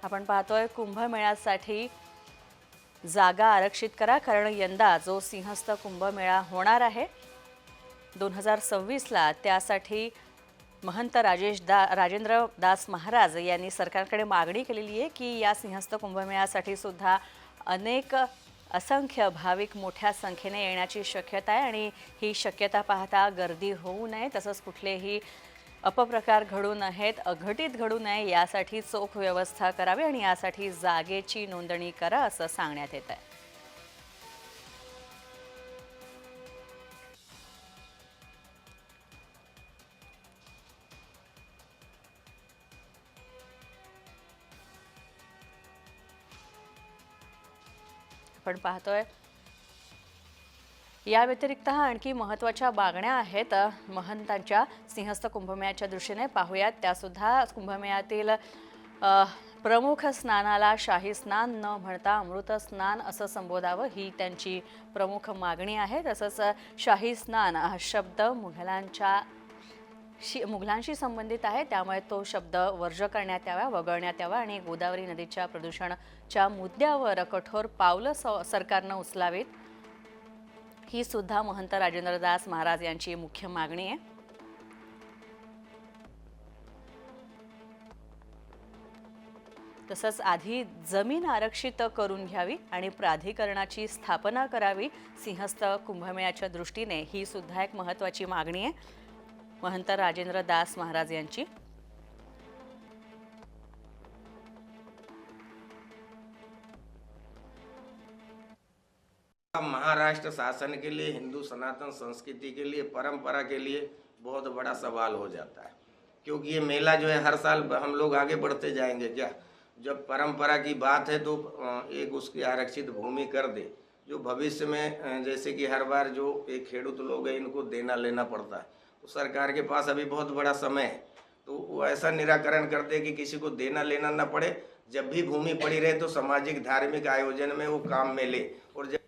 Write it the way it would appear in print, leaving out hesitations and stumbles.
आपण पाहतोय कुंभमेळ्यासाठी जागा आरक्षित करा, कारण यंदा जो सिंहस्थ कुंभमेळा होणार आहे 2026ला, त्यासाठी महंत राजेंद्र दास महाराज यांनी सरकारकडे मागणी केलेली आहे की या सिंहस्थ कुंभमेळ्यासाठी सुद्धा असंख्य भाविक मोठ्या संख्येने येण्याची शक्यता आहे आणि ही शक्यता पाहता गर्दी होऊ नये, तसंच कुठलेही अपप्रकार घडू नयेत, अघटित घडू नये यासाठी चोख व्यवस्था करावी आणि यासाठी जागेची नोंदणी करा असं सांगण्यात येत आहे. आपण पाहतोय या व्यतिरिक्त आणखी महत्त्वाच्या मागण्या आहेत महंतांच्या सिंहस्थ कुंभमेळ्याच्या दृष्टीने. पाहूयात त्यासुद्धा. कुंभमेळ्यातील प्रमुख स्नानाला शाही स्नान न म्हणता अमृत स्नान असं संबोधावं, ही त्यांची प्रमुख मागणी आहे. तसंच शाही स्नान हा शब्द मुघलांशी संबंधित आहे, त्यामुळे तो शब्द वर्ज करण्यात यावा, वगळण्यात यावा आणि गोदावरी नदीच्या प्रदूषणाच्या मुद्द्यावर कठोर पावलं सरकारनं उचलावीत, ही सुद्धा महंत राजेंद्रदास महाराज यांची मुख्य मागणी आहे. तसंच आधी जमीन आरक्षित करून घ्यावी आणि प्राधिकरणाची स्थापना करावी सिंहस्थ कुंभमेळ्याच्या दृष्टीने, ही सुद्धा एक महत्त्वाची मागणी आहे महंत राजेंद्र दास महाराज यांची. महाराष्ट्र शासन के लिए, हिंदू सनातन संस्कृति के लिए, परंपरा के लिए बहुत बड़ा सवाल हो जाता है, क्योंकि ये मेला जो है हर साल हम लोग आगे बढ़ते जाएंगे क्या? जब परंपरा की बात है तो एक उसकी आरक्षित भूमि कर दे, जो भविष्य में जैसे कि हर बार जो एक खेडूत लोग हैं इनको देना लेना पड़ता है, तो सरकार के पास अभी बहुत बड़ा समय है, तो वो ऐसा निराकरण कर दे कि किसी को देना लेना ना पड़े. जब भी भूमि पड़ी रहे तो सामाजिक धार्मिक आयोजन में वो काम में ले, और जब